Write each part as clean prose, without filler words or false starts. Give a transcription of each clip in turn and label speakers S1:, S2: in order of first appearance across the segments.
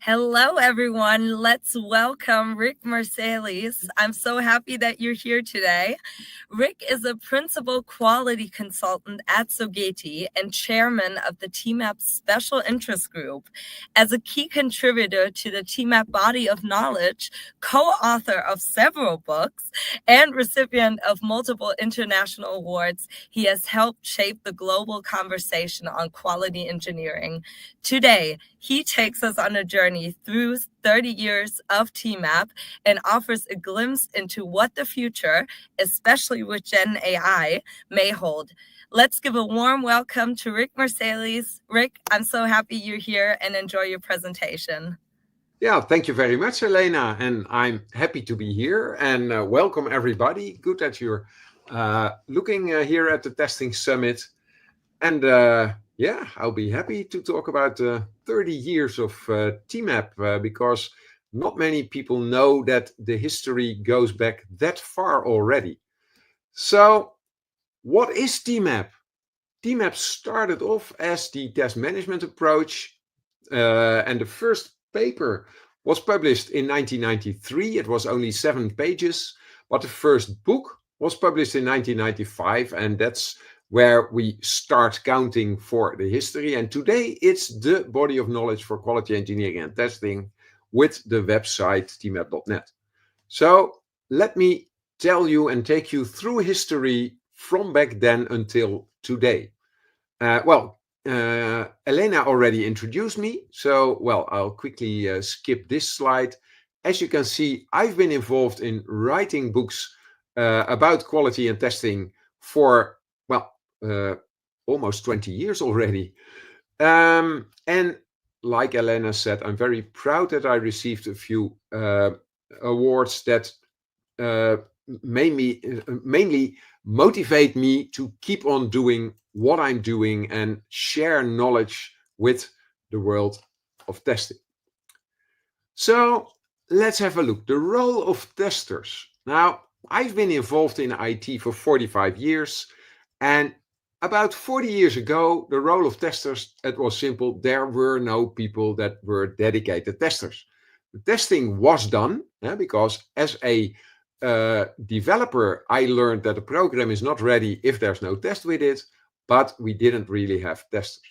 S1: Hello, everyone. Let's welcome Rik Marselis. I'm so happy that you're here today. Rik is a principal quality consultant at Sogeti and chairman of the TMAP Special Interest Group. As a key contributor to the TMAP body of knowledge, co-author of several books, and recipient of multiple international awards, he has helped shape the global conversation on quality engineering. Today, he takes us on a journey through 30 years of TMAP and offers a glimpse into what the future, especially with GenAI, may hold. Let's give a warm welcome to Rik Marselis. Rik, I'm so happy you're here and enjoy your presentation.
S2: Yeah, thank you very much, Elena. And I'm happy to be here and welcome everybody. Good that you're looking here at the Testing Summit. And yeah, I'll be happy to talk about 30 years of TMAP because not many people know that the history goes back that far already. So what is TMAP? TMAP started off as the test management approach, and the first paper was published in 1993. It was only 7 pages, but the first book was published in 1995, and that's where we start counting for the history. And today it's the body of knowledge for quality engineering and testing with the website tmap.net. So let me tell you and take you through history from back then until today. Elena already introduced me, so I'll quickly skip this slide. As you can see, I've been involved in writing books about quality and testing for almost 20 years already. And like Elena said, I'm very proud that I received a few awards that mainly motivate me to keep on doing what I'm doing and share knowledge with the world of testing. So let's have a look. The role of testers. Now, I've been involved in IT for 45 years, and about 40 years ago, the role of testers, it was simple. There were no people that were dedicated testers. The testing was done because as a developer, I learned that the program is not ready if there's no test with it, but we didn't really have testers.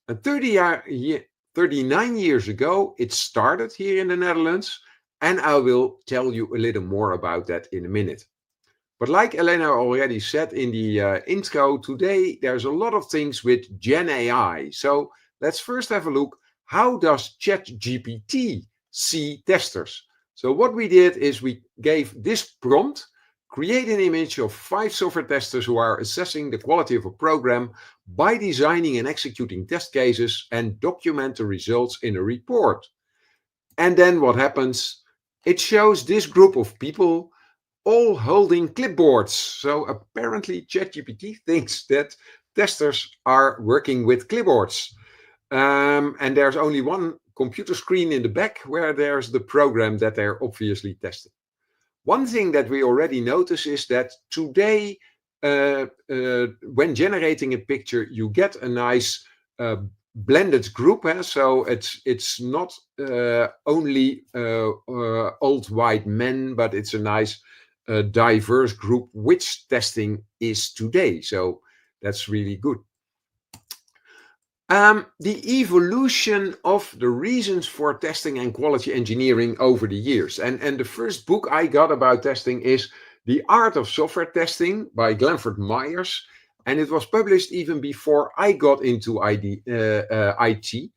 S2: And 39 years ago, it started here in the Netherlands, and I will tell you a little more about that in a minute. But like Elena already said in the intro, today there's a lot of things with GenAI. So let's first have a look. How does ChatGPT see testers? So what we did is we gave this prompt, create an image of 5 software testers who are assessing the quality of a program by designing and executing test cases and document the results in a report. And then what happens? It shows this group of people all holding clipboards. So apparently ChatGPT thinks that testers are working with clipboards. And there's only one computer screen in the back where there's the program that they're obviously testing. One thing that we already notice is that today, when generating a picture, you get a nice blended group. So it's not only old white men, but it's a nice diverse group, which testing is today. So that's really good. The evolution of the reasons for testing and quality engineering over the years. And the first book I got about testing is The Art of Software Testing by Glenford Myers. And it was published even before I got into IT.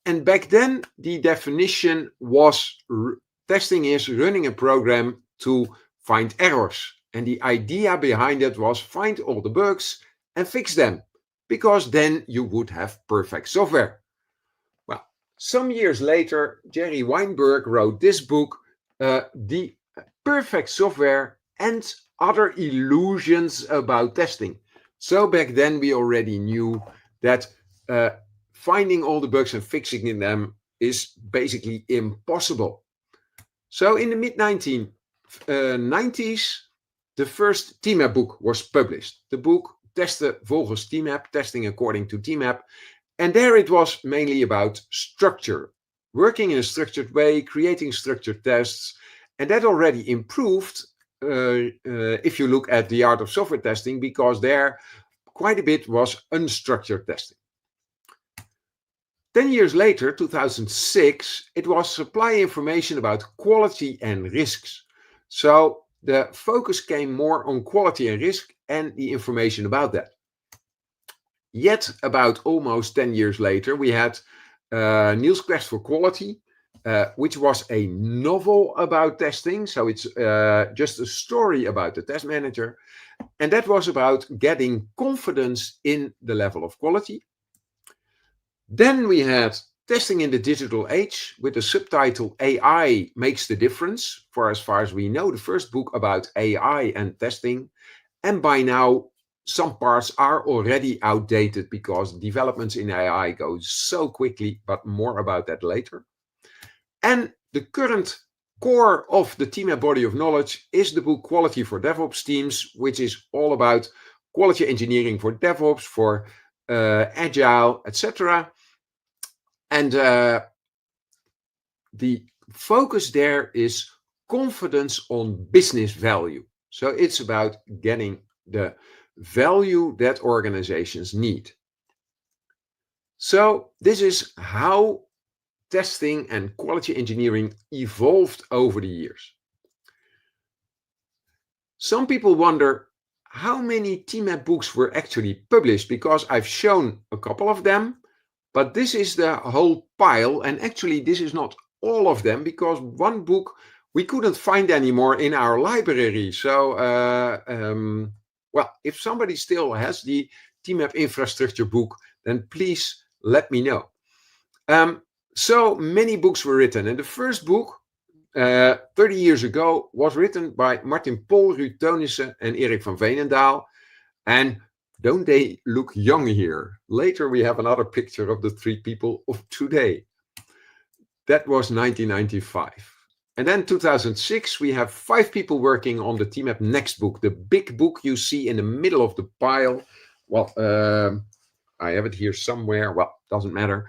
S2: And back then, the definition was testing is running a program to find errors. And the idea behind it was find all the bugs and fix them, because then you would have perfect software. Well, some years later, Jerry Weinberg wrote this book, The Perfect Software and Other Illusions About Testing. So back then we already knew that finding all the bugs and fixing them is basically impossible. So in the mid-1990s, the first TMAP book was published. The book Testen volgens TMAP, Testing According to TMAP. And there it was mainly about structure, working in a structured way, creating structured tests, and that already improved if you look at the art of software testing, because there quite a bit was unstructured testing. 10 years later, 2006, it was supply information about quality and risks. So the focus came more on quality and risk and the information about that. Yet, about almost 10 years later, we had Niels' Quest for Quality, which was a novel about testing. So it's just a story about the test manager. And that was about getting confidence in the level of quality. Then we had Testing in the Digital Age with the subtitle AI Makes the Difference, for as far as we know, the first book about AI and testing. And by now, some parts are already outdated because developments in AI go so quickly, but more about that later. And the current core of the TMAP body of knowledge is the book Quality for DevOps Teams, which is all about quality engineering for DevOps, for Agile, etc. And the focus there is confidence on business value. So it's about getting the value that organizations need. So this is how testing and quality engineering evolved over the years. Some people wonder how many TMAP books were actually published, because I've shown a couple of them, but this is the whole pile, and actually this is not all of them, because one book we couldn't find anymore in our library. So, well, if somebody still has the TMAP infrastructure book, then please let me know. So many books were written, and the first book 30 years ago was written by Martin Pol, Ruud Teunissen, and Erik van Veenendaal. And don't they look young here? Later we have another picture of the three people of today. That was 1995. And then 2006, we have 5 people working on the TMAP next book, the big book you see in the middle of the pile. Well, I have it here somewhere. Well, doesn't matter.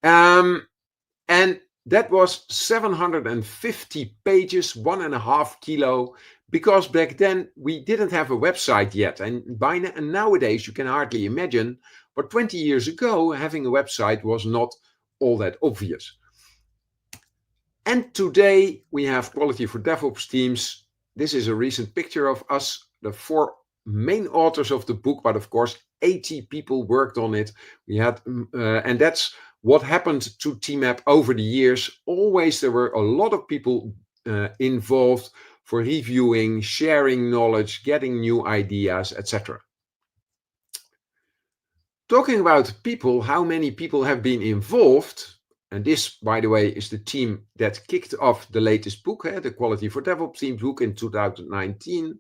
S2: And that was 750 pages, 1.5 kilo, because back then we didn't have a website yet. And nowadays you can hardly imagine, but 20 years ago, having a website was not all that obvious. And today we have Quality for DevOps Teams. This is a recent picture of us, the 4 main authors of the book, but of course 80 people worked on it. We had, and that's what happened to TMAP over the years. Always there were a lot of people involved for reviewing, sharing knowledge, getting new ideas, etc. Talking about people, how many people have been involved? And this, by the way, is the team that kicked off the latest book, the Quality for DevOps Teams book in 2019.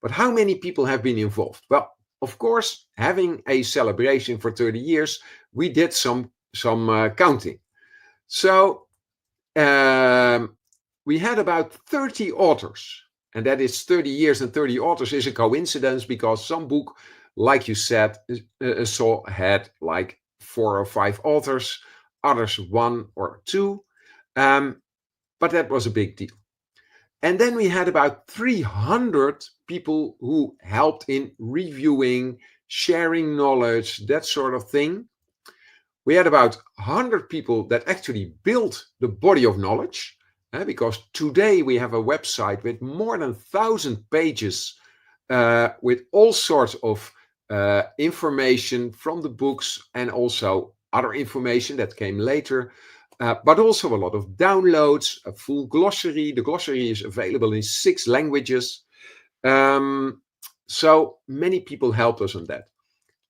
S2: But how many people have been involved? Well, of course, having a celebration for 30 years, we did some counting. So we had about 30 authors, and that is 30 years and 30 authors is a coincidence, because some book, like you said, had like 4 or 5 authors, others 1 or 2, but that was a big deal. And then we had about 300 people who helped in reviewing, sharing knowledge, that sort of thing. We had about 100 people that actually built the body of knowledge, because today we have a website with more than 1,000 pages with all sorts of information from the books and also other information that came later, but also a lot of downloads, a full glossary. The glossary is available in 6 languages. So many people helped us on that.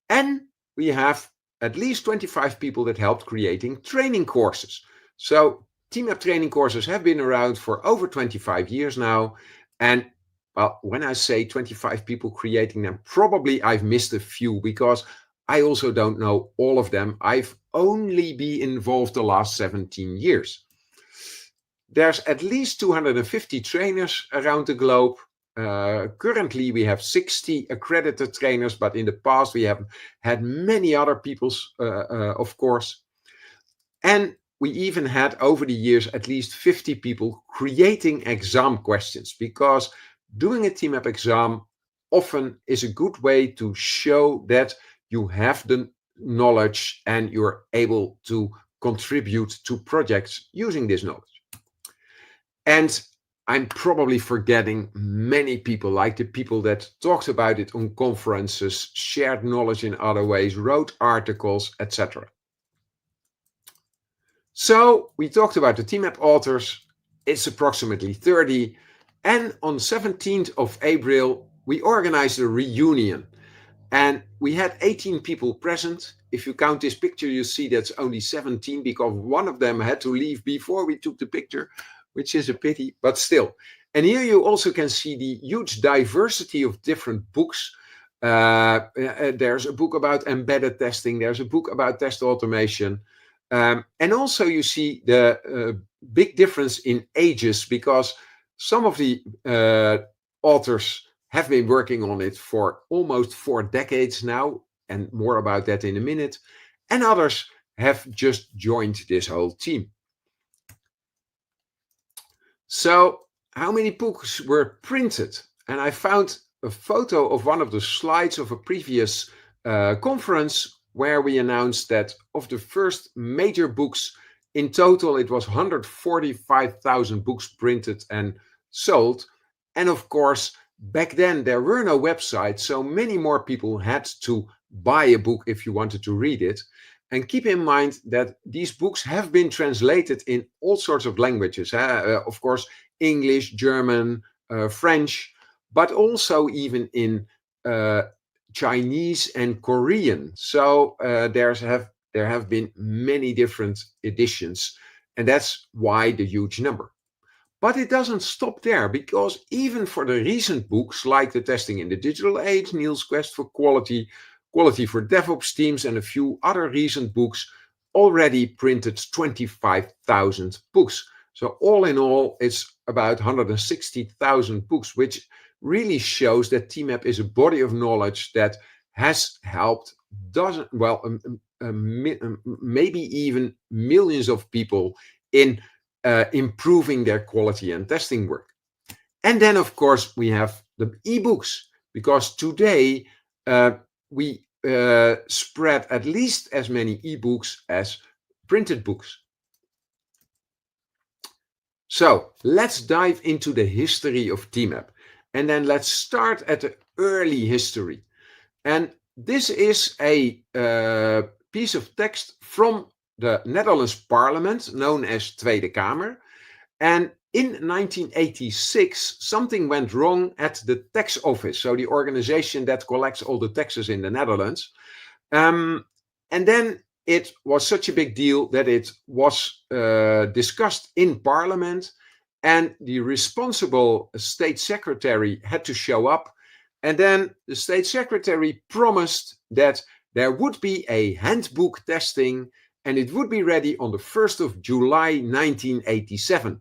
S2: And we have at least 25 people that helped creating training courses. So TMAP training courses have been around for over 25 years now. And well, when I say 25 people creating them, probably I've missed a few, because I also don't know all of them. I've only been involved the last 17 years. There's at least 250 trainers around the globe. Currently, we have 60 accredited trainers, but in the past, we have had many other people, of course. And we even had over the years at least 50 people creating exam questions, because doing a TMAP exam often is a good way to show that you have the knowledge and you're able to contribute to projects using this knowledge. And I'm probably forgetting many people, like the people that talked about it on conferences, shared knowledge in other ways, wrote articles, etc. So we talked about the TMAP authors. It's approximately 30. And on 17th of April, we organized a reunion. And we had 18 people present. If you count this picture, you see that's only 17 because one of them had to leave before we took the picture, which is a pity, but still. And here you also can see the huge diversity of different books. There's a book about embedded testing. There's a book about test automation. And also you see the big difference in ages, because some of the authors have been working on it for almost 4 decades now, and more about that in a minute. And others have just joined this whole team. So how many books were printed? And I found a photo of one of the slides of a previous conference where we announced that of the first major books, in total it was 145,000 books printed and sold. And of course, back then there were no websites, so many more people had to buy a book if you wanted to read it. And keep in mind that these books have been translated in all sorts of languages. Of course, English, German, French, but also even in Chinese and Korean. So there have been many different editions, and that's why the huge number. But it doesn't stop there, because even for the recent books like the Testing in the Digital Age, Niels' Quest for Quality, Quality for DevOps Teams, and a few other recent books already printed 25,000 books. So all in all, it's about 160,000 books, which really shows that TMAP is a body of knowledge that has helped maybe even millions of people in improving their quality and testing work. And then, of course, we have the ebooks, because today we spread at least as many ebooks as printed books. So let's dive into the history of TMAP. And then let's start at the early history. And this is a piece of text from the Netherlands Parliament, known as Tweede Kamer. And in 1986, something went wrong at the tax office, so the organization that collects all the taxes in the Netherlands. And then it was such a big deal that it was discussed in Parliament, and the responsible state secretary had to show up. And then the state secretary promised that there would be a handbook testing, and it would be ready on the 1st of July 1987.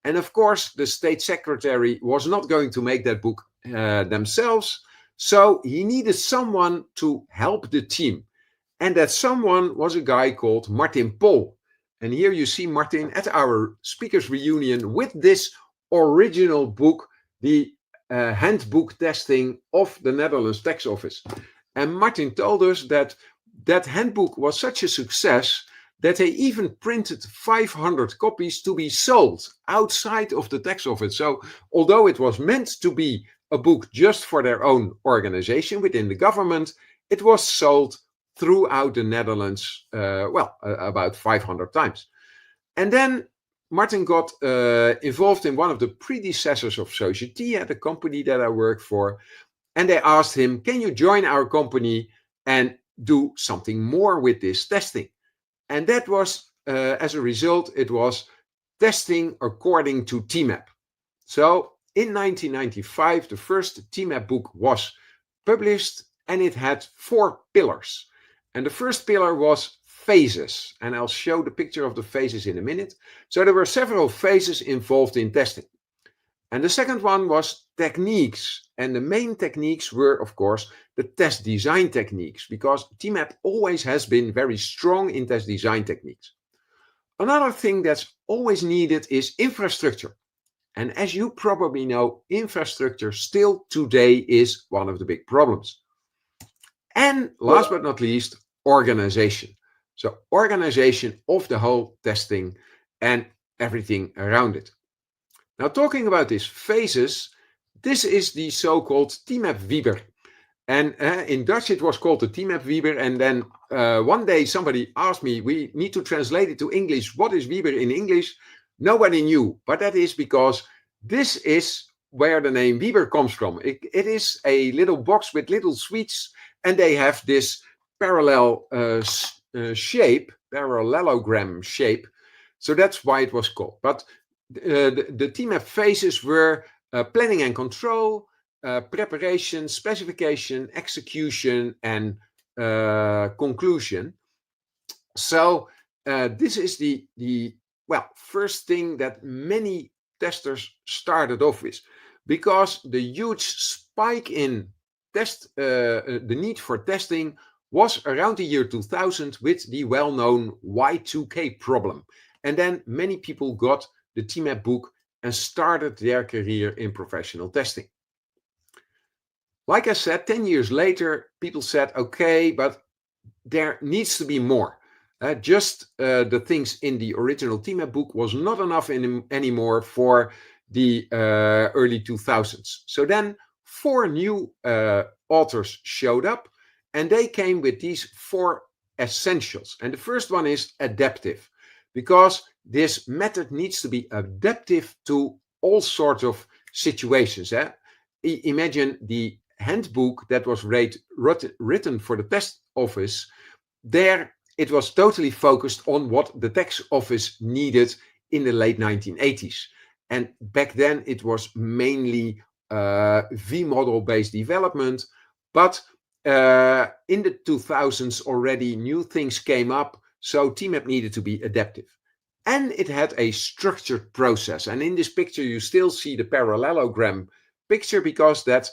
S2: And of course, the state secretary was not going to make that book themselves, so he needed someone to help the team. And that someone was a guy called Martin Pol. And here you see Martin at our speakers reunion with this original book, the handbook testing of the Netherlands tax office. And Martin told us that that handbook was such a success that they even printed 500 copies to be sold outside of the tax office. So although it was meant to be a book just for their own organization within the government, it was sold throughout the Netherlands, about 500 times. And then Martin got involved in one of the predecessors of Society, the company that I work for. And they asked him, can you join our company and do something more with this testing? And that was, as a result, it was testing according to TMAP. So in 1995, the first TMAP book was published, and it had 4 pillars. And the first pillar was phases, and I'll show the picture of the phases in a minute. So there were several phases involved in testing. And the second one was techniques. And the main techniques were, of course, the test design techniques, because TMAP always has been very strong in test design techniques. Another thing that's always needed is infrastructure. And as you probably know, infrastructure still today is one of the big problems. And last but not least, organization. So organization of the whole testing and everything around it. Now, talking about these phases, this is the so-called TMAP Weber. And in Dutch, it was called the TMAP Weber. And then one day somebody asked me, we need to translate it to English. What is Weber in English? Nobody knew, but that is because this is where the name Weber comes from. It is a little box with little sweets, and they have this parallel shape, parallelogram shape. So that's why it was called. But the TMAP phases were planning and control, preparation, specification, execution, and conclusion. So this is the first thing that many testers started off with, because the huge spike in the need for testing was around the year 2000 with the well-known Y2K problem. And then many people got the TMAP book and started their career in professional testing. Like I said, 10 years later, people said, okay, but there needs to be more. Just the things in the original TMAP book was not enough anymore for the early 2000s. So then 4 new authors showed up, and they came with these 4 essentials. And the first one is adaptive, because this method needs to be adaptive to all sorts of situations. Imagine the handbook that was written for the test office. There it was totally focused on what the tax office needed in the late 1980s. And back then it was mainly V-model based development. But in the 2000s already new things came up. So TMAP needed to be adaptive. And it had a structured process. And in this picture, you still see the parallelogram picture, because that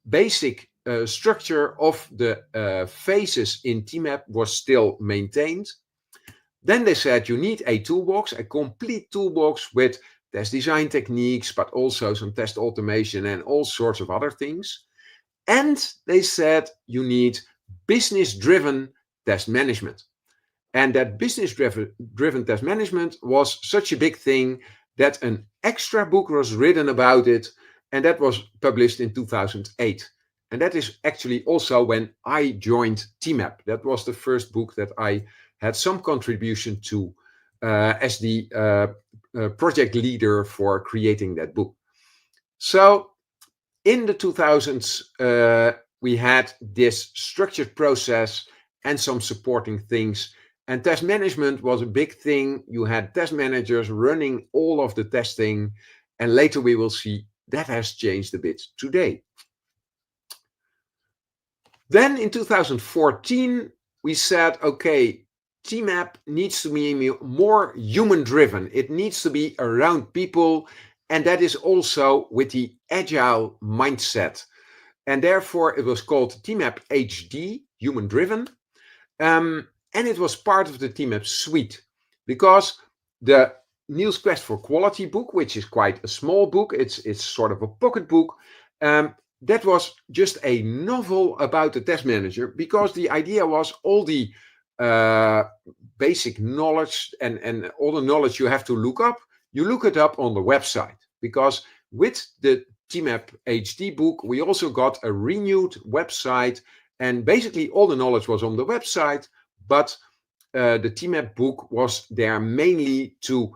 S2: basic structure of the phases in TMAP was still maintained. Then they said you need a toolbox, a complete toolbox with test design techniques, but also some test automation and all sorts of other things. And they said you need business-driven test management. And that business-driven test management was such a big thing that an extra book was written about it, and that was published in 2008. And that is actually also when I joined TMAP. That was the first book that I had some contribution to as the project leader for creating that book. So in the 2000s, we had this structured process and some supporting things. And test management was a big thing. You had test managers running all of the testing. And later we will see that has changed a bit today. Then in 2014, we said, okay, TMAP needs to be more human-driven. It needs to be around people. And that is also with the agile mindset. And therefore, it was called TMAP HD, human-driven. And it was part of the TMAP suite, because the Niels Quest for Quality book, which is quite a small book, it's sort of a pocket book, that was just a novel about the test manager, because the idea was all the basic knowledge and all the knowledge you have to look up, you look it up on the website. Because with the TMAP HD book, we also got a renewed website, and basically all the knowledge was on the website. But the TMAP book was there mainly to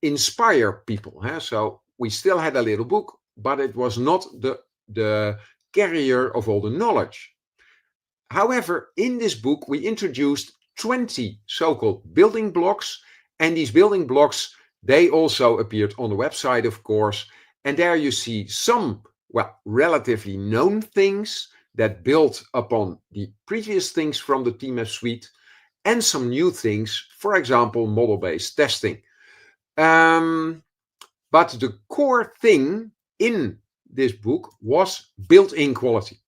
S2: inspire people. So we still had a little book, but it was not the carrier of all the knowledge. However, in this book, we introduced 20 so-called building blocks. And these building blocks, they also appeared on the website, of course. And there you see some, relatively known things that built upon the previous things from the TMAP suite, and some new things, for example, model-based testing. But the core thing in this book was built-in quality,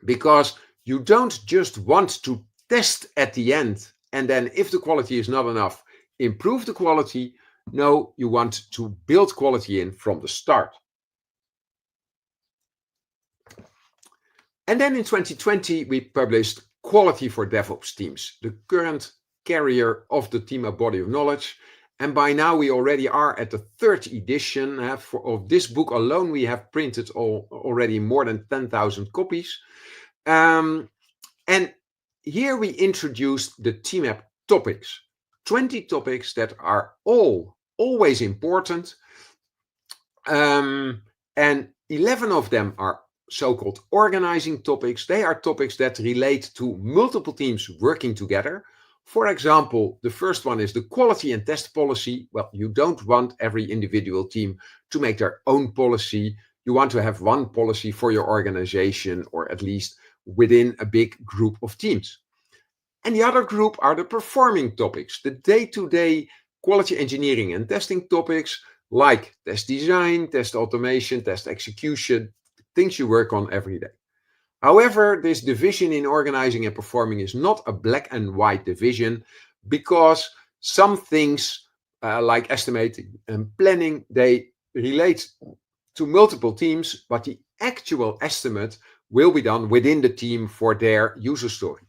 S2: because you don't just want to test at the end, and then if the quality is not enough, improve the quality. No, you want to build quality in from the start. And then in 2020, we published Quality for DevOps Teams, the current carrier of the TMAP body of knowledge. And by now we already are at the third edition. Of this book alone, we have printed already more than 10,000 copies. And here we introduced the TMAP topics, 20 topics that are always important. And 11 of them are so-called organizing topics. They are topics that relate to multiple teams working together. For example, the first one is the quality and test policy. Well, you don't want every individual team to make their own policy. You want to have one policy for your organization, or at least within a big group of teams. And the other group are the performing topics, the day-to-day quality engineering and testing topics, like test design, test automation, test execution, things you work on every day. However, this division in organizing and performing is not a black and white division, because some things like estimating and planning, they relate to multiple teams, but the actual estimate will be done within the team for their user stories.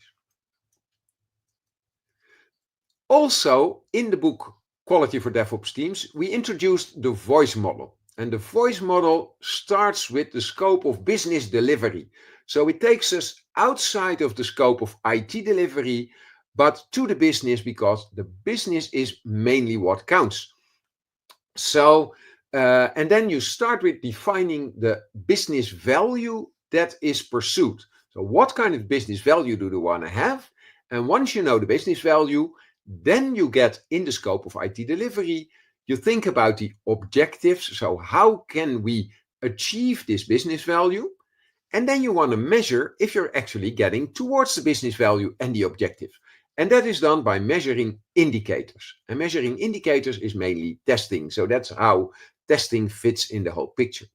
S2: Also, in the book Quality for DevOps Teams, we introduced the voice model. And the voice model starts with the scope of business delivery. So it takes us outside of the scope of IT delivery, but to the business, because the business is mainly what counts. So, and then you start with defining the business value that is pursued. So what kind of business value do you want to have? And once you know the business value, then you get in the scope of IT delivery. You think about the objectives. So how can we achieve this business value? And then you want to measure if you're actually getting towards the business value and the objective. And that is done by measuring indicators. And measuring indicators is mainly testing. So that's how testing fits in the whole picture.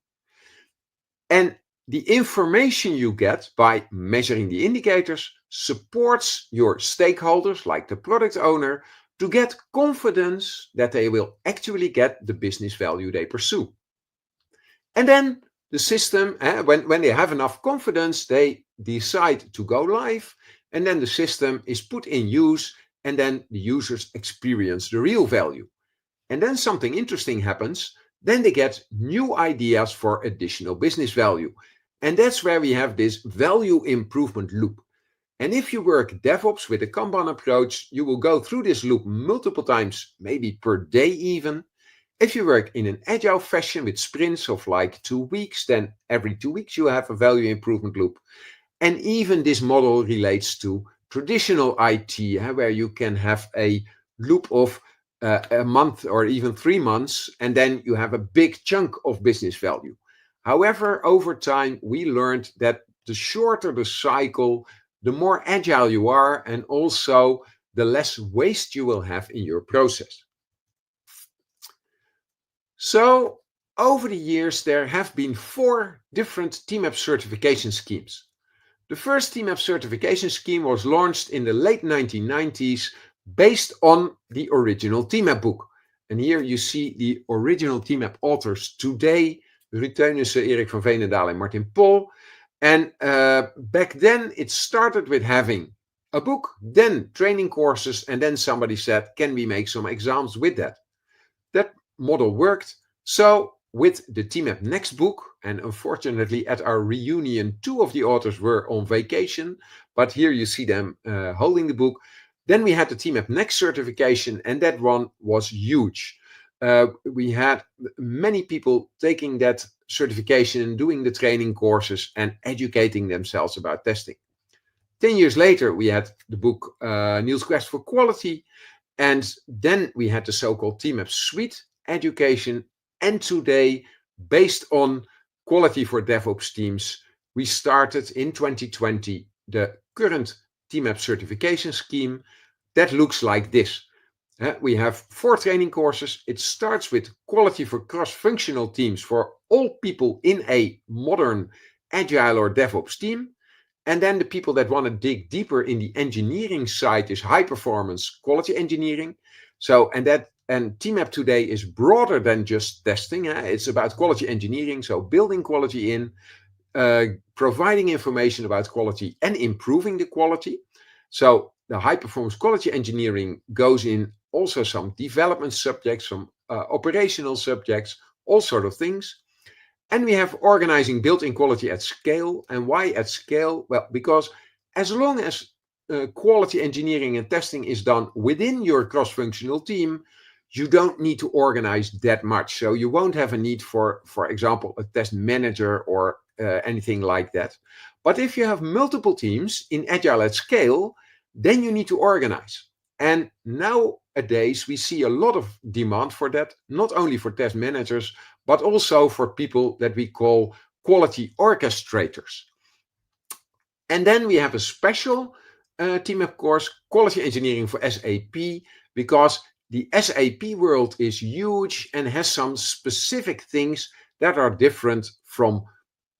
S2: And the information you get by measuring the indicators supports your stakeholders, like the product owner, to get confidence that they will actually get the business value they pursue. And then the system, when they have enough confidence, they decide to go live, and then the system is put in use, and then the users experience the real value. And then something interesting happens. Then they get new ideas for additional business value. And that's where we have this value improvement loop. And if you work DevOps with a Kanban approach, you will go through this loop multiple times, maybe per day even. If you work in an agile fashion with sprints of like 2 weeks, then every 2 weeks you have a value improvement loop. And even this model relates to traditional IT, where you can have a loop of a month or even 3 months, and then you have a big chunk of business value. However, over time, we learned that the shorter the cycle, the more agile you are, and also the less waste you will have in your process. So over the years, there have been 4 different TMAP certification schemes. The first TMAP certification scheme was launched in the late 1990s based on the original TMAP book. And here you see the original TMAP authors today, Ruud Teunissen, Erik van Veenendaal, and Martin Pol. And back then it started with having a book, then training courses, and then somebody said, can we make some exams with that? That model worked. So with the TMAP Next book, and unfortunately at our reunion, 2 of the authors were on vacation, but here you see them holding the book. Then we had the TMAP Next certification, and that one was huge. We had many people taking that certification and doing the training courses and educating themselves about testing. 10 years later, we had the book Niels' Quest for Quality, and then we had the so-called TMAP Suite education. And today, based on Quality for DevOps Teams, we started in 2020 the current TMAP certification scheme that looks like this. We have 4 training courses. It starts with Quality for cross-functional teams for all people in a modern agile or DevOps team. And then the people that want to dig deeper in the engineering side is high performance quality engineering. And TMAP today is broader than just testing. It's about quality engineering, so building quality in, providing information about quality and improving the quality. So the high performance quality engineering goes in also some development subjects, some operational subjects, all sort of things. And we have organizing built-in quality at scale. And why at scale? Well, because as long as quality engineering and testing is done within your cross-functional team, you don't need to organize that much. So you won't have a need for example, a test manager or anything like that. But if you have multiple teams in Agile at scale, then you need to organize. And nowadays, we see a lot of demand for that, not only for test managers, but also for people that we call quality orchestrators. And then we have a special TMAP course, Quality Engineering for SAP, because the SAP world is huge and has some specific things that are different from,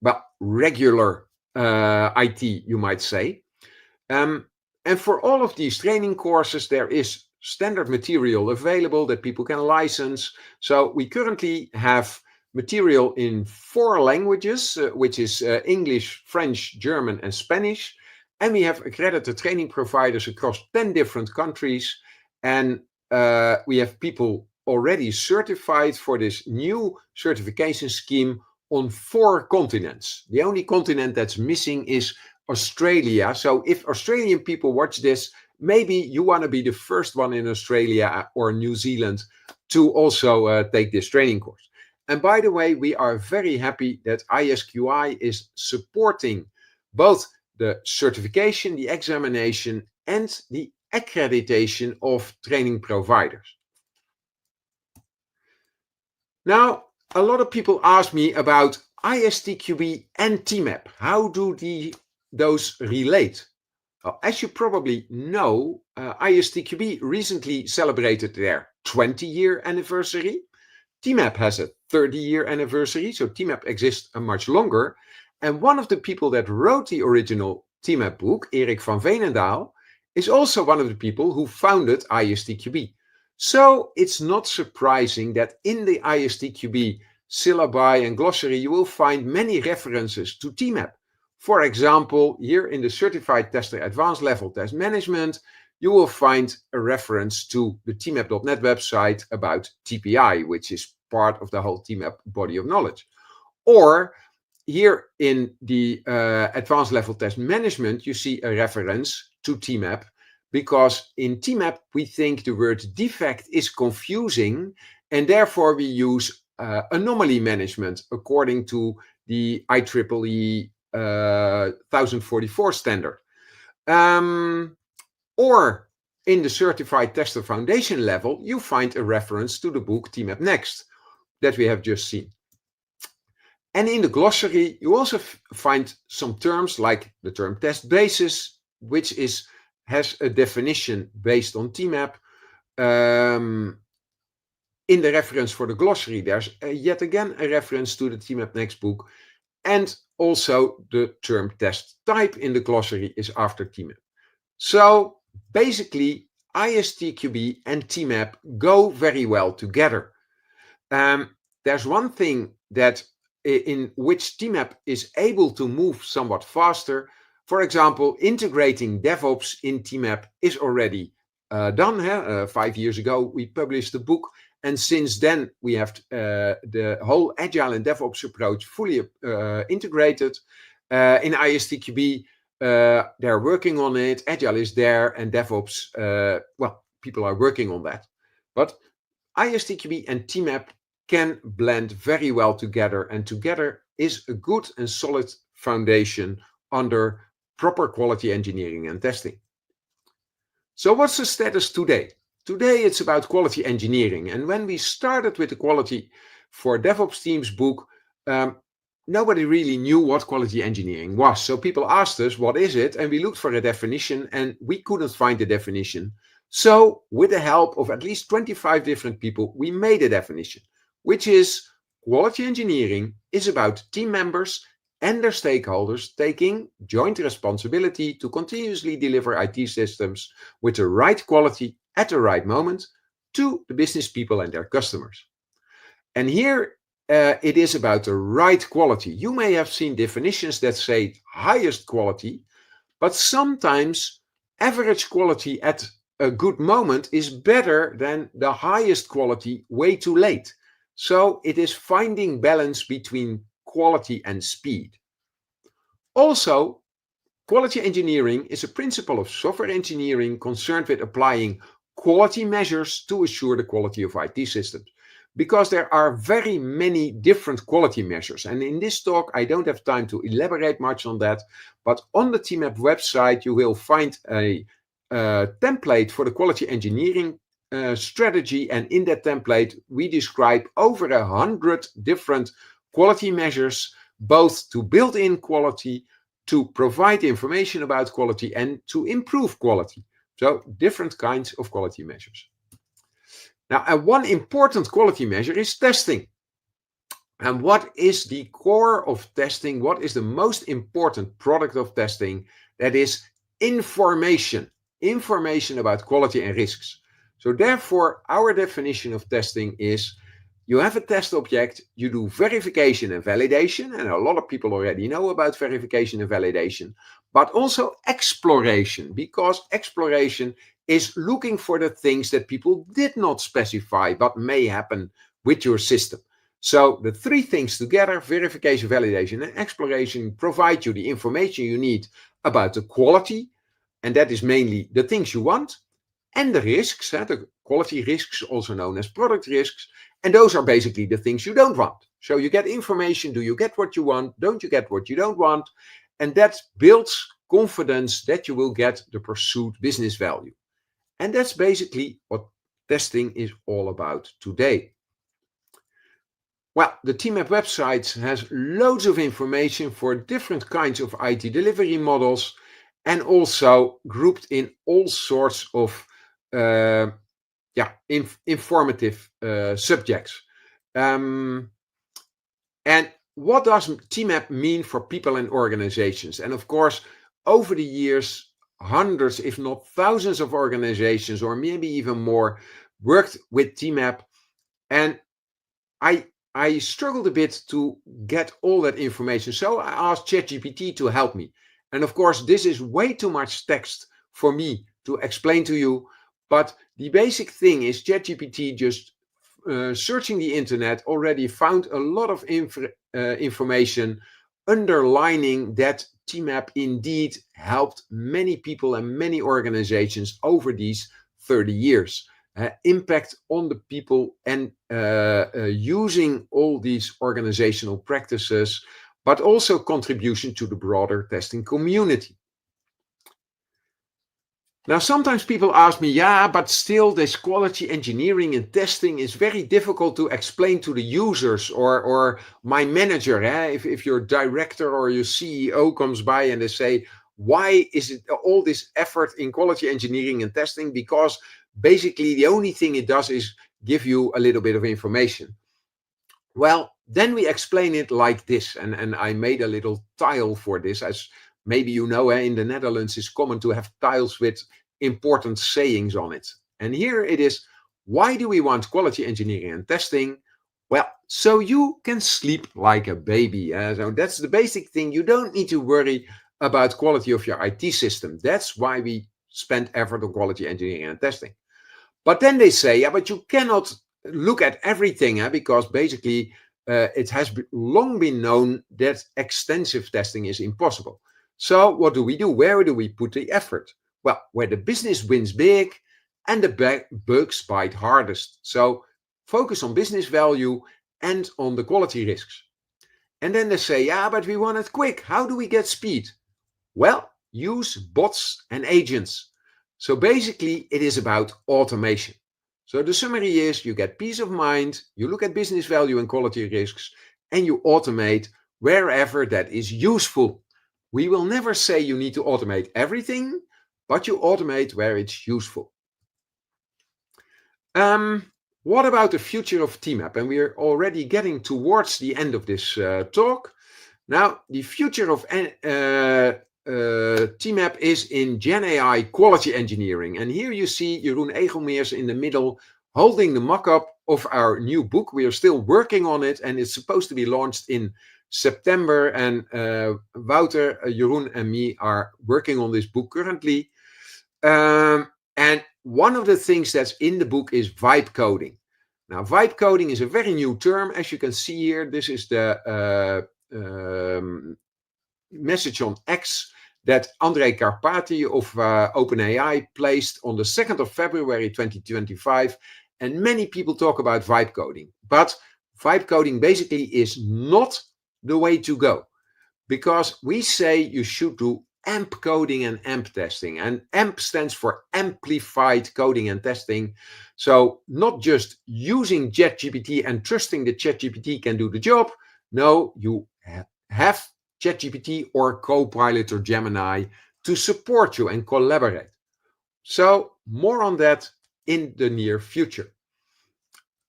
S2: well, regular IT, you might say. And for all of these training courses, there is standard material available that people can license. So we currently have material in 4 languages, which is English, French, German, and Spanish. And we have accredited training providers across 10 different countries. And we have people already certified for this new certification scheme on 4 continents. The only continent that's missing is Australia. So if Australian people watch this, maybe you want to be the first one in Australia or New Zealand to also take this training course. And by the way, we are very happy that ISQI is supporting both the certification, the examination, and the accreditation of training providers. Now, a lot of people ask me about ISTQB and TMAP. How do those relate? Well, as you probably know, ISTQB recently celebrated their 20-year anniversary. TMAP has a 30-year anniversary, so TMAP exists much longer. And one of the people that wrote the original TMAP book, Erik van Veenendaal, is also one of the people who founded ISTQB. So it's not surprising that in the ISTQB syllabi and glossary, you will find many references to TMAP. For example, here in the Certified Tester Advanced Level Test Management, you will find a reference to the tmap.net website about TPI, which is part of the whole TMAP body of knowledge. Or here in the Advanced Level Test Management, you see a reference to TMAP, because in TMAP, we think the word defect is confusing, and therefore we use anomaly management according to the IEEE 1044 standard. Or in the Certified Tester Foundation level, you find a reference to the book TMAP Next that we have just seen. And in the glossary, you also find some terms like the term test basis, which has a definition based on TMAP. In the reference for the glossary, there's yet again a reference to the TMAP Next book. And also the term test type in the glossary is after TMAP. So basically, ISTQB and TMAP go very well together. There's one thing that in which TMAP is able to move somewhat faster. For example, integrating DevOps in TMAP is already done. 5 years ago, we published the book. And since then, we have the whole Agile and DevOps approach fully integrated. In ISTQB, they're working on it. Agile is there, and DevOps, well, people are working on that. But ISTQB and TMAP can blend very well together, and together is a good and solid foundation under proper quality engineering and testing. So what's the status today? Today it's about quality engineering. And when we started with the Quality for DevOps Teams book, nobody really knew what quality engineering was. So people asked us, what is it? And we looked for a definition and we couldn't find the definition. So with the help of at least 25 different people, we made a definition, which is quality engineering is about team members and their stakeholders taking joint responsibility to continuously deliver IT systems with the right quality at the right moment, to the business people and their customers. And here it is about the right quality. You may have seen definitions that say highest quality, but sometimes average quality at a good moment is better than the highest quality way too late. So it is finding balance between quality and speed. Also, quality engineering is a principle of software engineering concerned with applying quality measures to assure the quality of IT systems. Because there are very many different quality measures. And in this talk, I don't have time to elaborate much on that. But on the TMAP website, you will find a template for the quality engineering strategy. And in that template, we describe over 100 different quality measures, both to build in quality, to provide information about quality, and to improve quality. So different kinds of quality measures. Now, and one important quality measure is testing. And what is the core of testing? What is the most important product of testing? That is information. Information about quality and risks. So therefore, our definition of testing is you have a test object, you do verification and validation, and a lot of people already know about verification and validation, but also exploration, because exploration is looking for the things that people did not specify but may happen with your system. So the three things together, verification, validation, and exploration, provide you the information you need about the quality, and that is mainly the things you want, and the risks, the quality risks, also known as product risks, and those are basically the things you don't want. So you get information, do you get what you want, don't you get what you don't want, and that builds confidence that you will get the pursued business value. And that's basically what testing is all about today. Well, the TMAP website has loads of information for different kinds of IT delivery models, and also grouped in all sorts of informative subjects. And what does TMAP mean for people and organizations? And of course, over the years, hundreds, if not thousands of organizations, or maybe even more, worked with TMAP. And I struggled a bit to get all that information. So I asked ChatGPT to help me. And of course, this is way too much text for me to explain to you. But the basic thing is ChatGPT just searching the internet already found a lot of information underlining that TMAP indeed helped many people and many organizations over these 30 years. Impact on the people and using all these organizational practices, but also contribution to the broader testing community. Now, sometimes people ask me, yeah, but still this quality engineering and testing is very difficult to explain to the users or my manager. If your director or your CEO comes by and they say, why is it all this effort in quality engineering and testing? Because basically the only thing it does is give you a little bit of information. Well, then we explain it like this. And I made a little tile for this. As maybe you know, in the Netherlands, it's common to have tiles with important sayings on it. And here it is, why do we want quality engineering and testing? Well, so you can sleep like a baby. So that's the basic thing. You don't need to worry about quality of your IT system. That's why we spend effort on quality engineering and testing. But then they say, yeah, but you cannot look at everything, because basically it has long been known that extensive testing is impossible. So what do we do? Where do we put the effort? Well, where the business wins big and the bugs bite hardest. So focus on business value and on the quality risks. And then they say, yeah, but we want it quick. How do we get speed? Well, use bots and agents. So basically, it is about automation. So the summary is you get peace of mind, you look at business value and quality risks, and you automate wherever that is useful. We will never say you need to automate everything, but you automate where it's useful. What about the future of TMAP? And we're already getting towards the end of this talk. Now, the future of TMAP is in GenAI quality engineering. And here you see Jeroen Egelmeers in the middle holding the mock-up of our new book. We are still working on it, and it's supposed to be launched in September. And Wouter, Jeroen, and me are working on this book currently. And one of the things that's in the book is vibe coding. Now, vibe coding is a very new term. As you can see here, this is the message on X that Andrej Karpathy of OpenAI placed on the 2nd of February 2025. And many people talk about vibe coding. But vibe coding basically is not the way to go, because we say you should do AMP coding and AMP testing. And AMP stands for amplified coding and testing. So not just using ChatGPT and trusting that ChatGPT can do the job. No, you have ChatGPT or Copilot or Gemini to support you and collaborate. So more on that in the near future.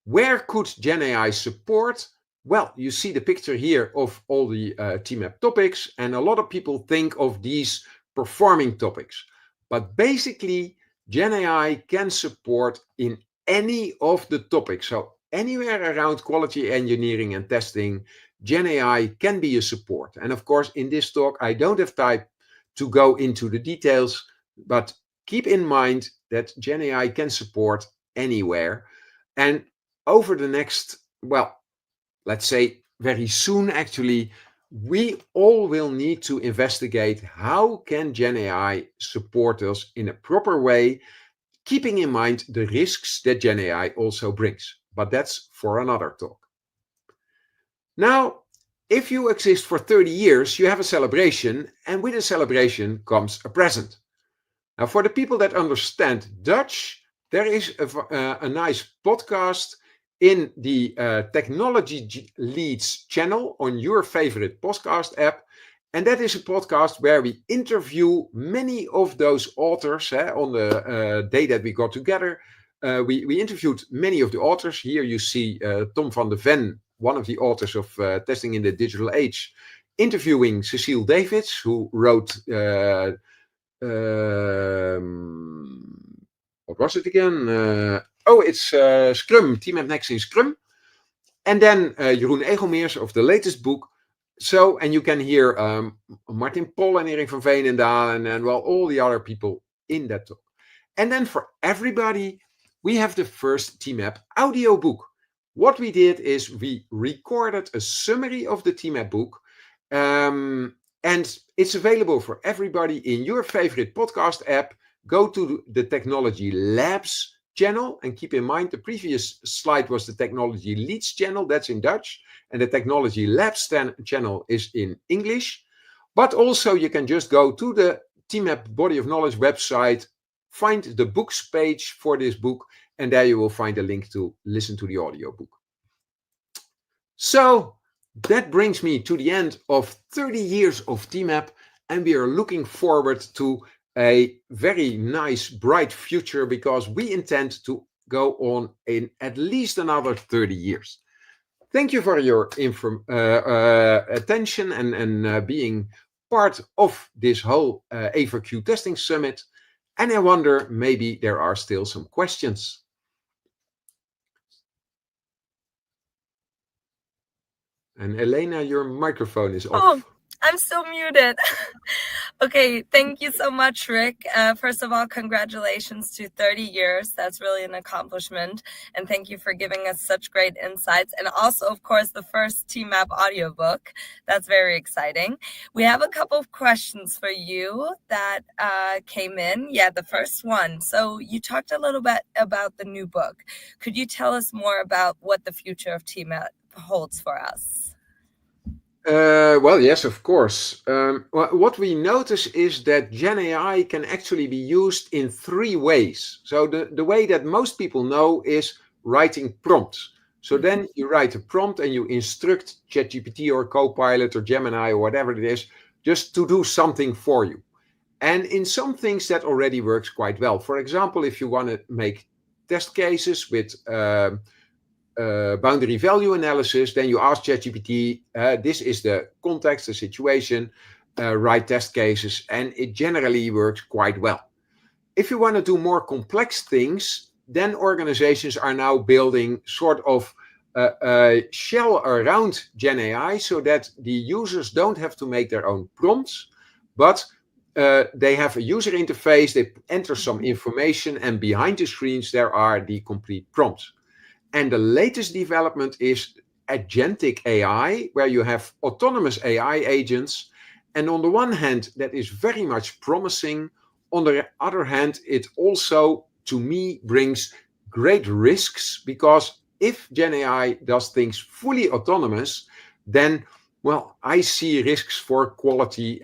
S2: Where could GenAI support? Well, you see the picture here of all the TMAP topics, and a lot of people think of these performing topics. But basically, GenAI can support in any of the topics. So anywhere around quality engineering and testing, GenAI can be a support. And of course, in this talk, I don't have time to go into the details, but keep in mind that GenAI can support anywhere. And over the next, well, let's say very soon, actually, we all will need to investigate how can GenAI support us in a proper way, keeping in mind the risks that GenAI also brings. But that's for another talk. Now, if you exist for 30 years, you have a celebration, and with a celebration comes a present. Now, for the people that understand Dutch, there is a nice podcast in the Technology Leads channel on your favorite podcast app. And that is a podcast where we interview many of those authors. On the day that we got together, we interviewed many of the authors. Here you see Tom van de Ven, one of the authors of Testing in the Digital Age, interviewing Cecile Davids, who wrote, what was it again? It's Scrum, TMAP Next in Scrum. And then Jeroen Egelmeers of the latest book. So, and you can hear Martin Pol and Erik van Veenendaal and well, all the other people in that talk. And then for everybody, we have the first TMAP audio book. What we did is we recorded a summary of the TMAP book, and it's available for everybody in your favorite podcast app. Go to the Technology Labs channel, and keep in mind the previous slide was the Technology Leads channel, that's in Dutch, and the Technology Labs channel is in English. But also you can just go to the TMAP Body of Knowledge website, find the books page for this book, and there you will find a link to listen to the audiobook. So that brings me to the end of 30 years of TMAP, and we are looking forward to a very nice, bright future, because we intend to go on in at least another 30 years. Thank you for your attention and being part of this whole A4Q Testing Summit. And I wonder, maybe there are still some questions. And Elena, your microphone is off.
S1: Oh, I'm still muted. Okay, thank you so much, Rik. First of all, congratulations to 30 years. That's really an accomplishment. And thank you for giving us such great insights. And also, of course, the first TMAP audiobook. That's very exciting. We have a couple of questions for you that came in. Yeah, the first one. So you talked a little bit about the new book. Could you tell us more about what the future of TMAP holds for us?
S2: Well, yes, of course. What we notice is that GenAI can actually be used in 3 ways. So the way that most people know is writing prompts. So then you write a prompt and you instruct ChatGPT or Copilot or Gemini or whatever it is, just to do something for you. And in some things that already works quite well. For example, if you want to make test cases with boundary value analysis, then you ask ChatGPT, this is the context, the situation, write test cases, and it generally works quite well. If you want to do more complex things, then organizations are now building sort of a shell around GenAI so that the users don't have to make their own prompts, but they have a user interface, they enter some information, and behind the screens there are the complete prompts. And the latest development is agentic AI, where you have autonomous AI agents. And on the one hand, that is very much promising. On the other hand, it also, to me, brings great risks, because if GenAI does things fully autonomous, then, well, I see risks for quality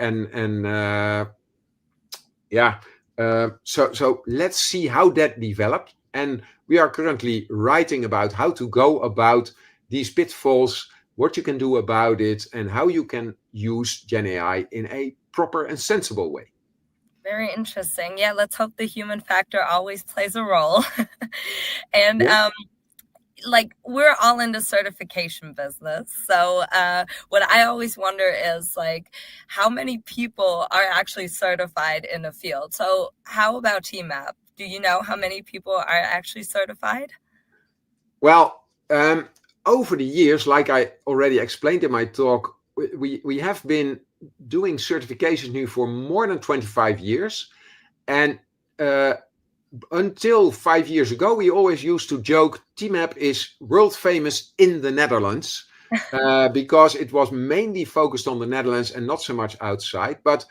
S2: so let's see how that develops. And we are currently writing about how to go about these pitfalls, what you can do about it, and how you can use GenAI in a proper and sensible way.
S1: Very interesting. Yeah, let's hope the human factor always plays a role. And like, we're all in the certification business. So what I always wonder is, like, how many people are actually certified in the field? So how about TMAP? Do you know how many people are actually certified?
S2: Well, over the years, like I already explained in my talk, we have been doing certifications now for more than 25 years. And until 5 years ago, we always used to joke TMAP is world famous in the Netherlands, because it was mainly focused on the Netherlands and not so much outside. But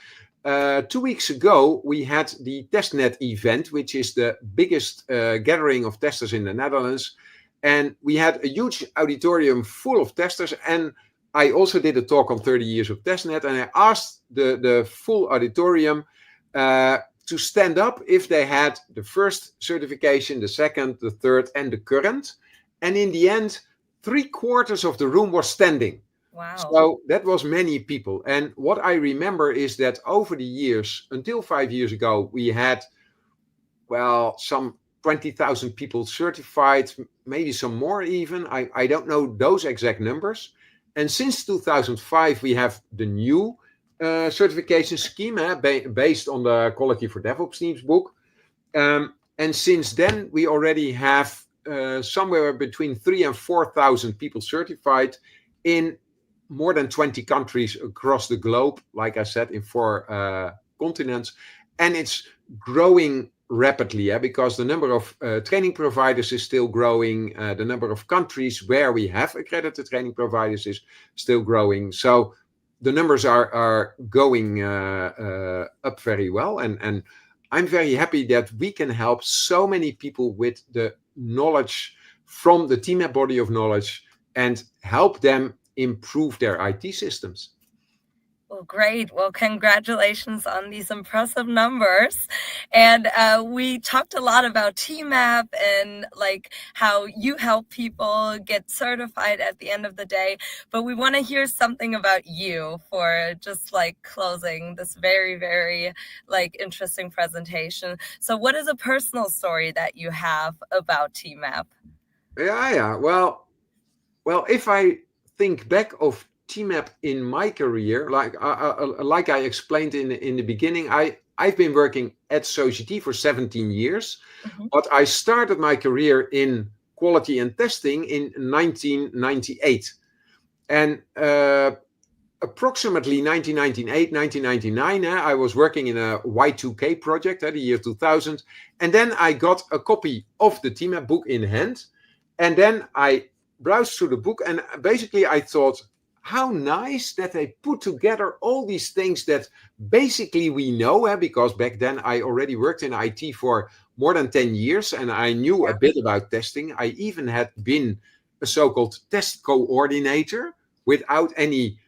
S2: 2 weeks ago, we had the TestNet event, which is the biggest gathering of testers in the Netherlands. And we had a huge auditorium full of testers. And I also did a talk on 30 years of TestNet. And I asked the full auditorium to stand up if they had the first certification, the second, the third, and the current. And in the end, 3/4 of the room was standing.
S1: Wow.
S2: So that was many people. And what I remember is that over the years, until 5 years ago, we had, well, some 20,000 people certified, maybe some more even. I don't know those exact numbers. And since 2005, we have the new certification scheme based on the Quality for DevOps Teams book. And since then, we already have somewhere between 3,000 and 4,000 people certified in more than 20 countries across the globe, like I said, in 4 continents. And it's growing rapidly, because the number of training providers is still growing. The number of countries where we have accredited training providers is still growing. So the numbers are going up very well. And I'm very happy that we can help so many people with the knowledge from the TMAP body of knowledge and help them improve their IT systems.
S1: Well, great. Well, congratulations on these impressive numbers. And we talked a lot about TMAP and like how you help people get certified at the end of the day. But we want to hear something about you for just like closing this very, very like interesting presentation. So what is a personal story that you have about TMAP?
S2: Yeah. Well, if I think back of TMAP in my career, like I explained in the beginning, I've been working at Society for 17 years, but I started my career in quality and testing in 1998. And approximately 1998, 1999, I was working in a Y2K project at the year 2000. And then I got a copy of the TMAP book in hand. And then I browsed through the book, and basically I thought, how nice that they put together all these things that basically we know, because back then I already worked in IT for more than 10 years and I knew a bit about testing. I even had been a so-called test coordinator without any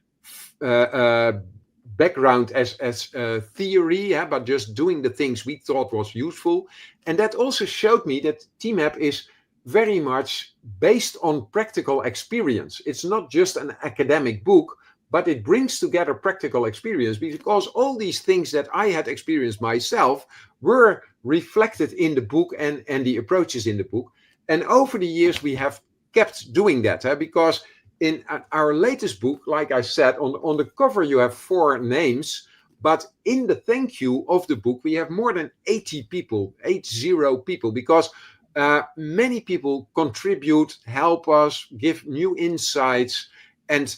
S2: background as theory, but just doing the things we thought was useful. And that also showed me that TMAP is very much based on practical experience. It's not just an academic book, but it brings together practical experience, because all these things that I had experienced myself were reflected in the book and the approaches in the book. And over the years, we have kept doing that, because in our latest book, like I said, on the cover, you have 4 names, but in the thank you of the book, we have more than 80 people, 80 people, because many people contribute, help us, give new insights, and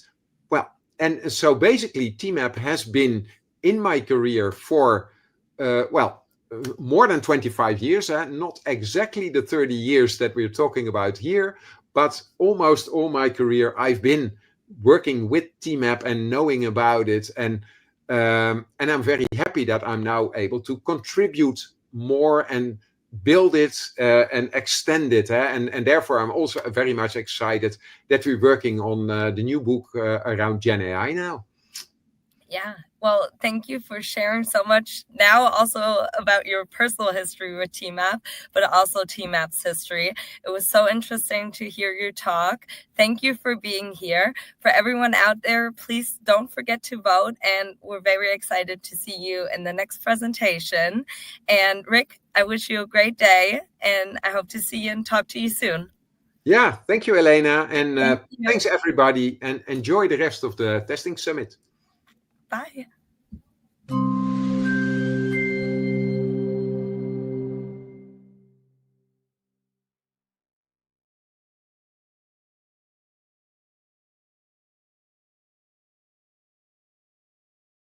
S2: so basically TMAP has been in my career for more than 25 years, not exactly the 30 years that we're talking about here, but almost all my career I've been working with TMAP and knowing about it, and I'm very happy that I'm now able to contribute more and build it and extend it, and therefore I'm also very much excited that we're working on the new book around GenAI now.
S1: Yeah. Well, thank you for sharing so much now also about your personal history with TMAP, but also TMAP's history. It was so interesting to hear your talk. Thank you for being here. For everyone out there, please don't forget to vote. And we're very excited to see you in the next presentation. And Rik, I wish you a great day, and I hope to see you and talk to you soon.
S2: Yeah, thank you, Elena. And
S1: Thank you.
S2: thanks, everybody. And enjoy the rest of the Testing Summit.
S1: Bye.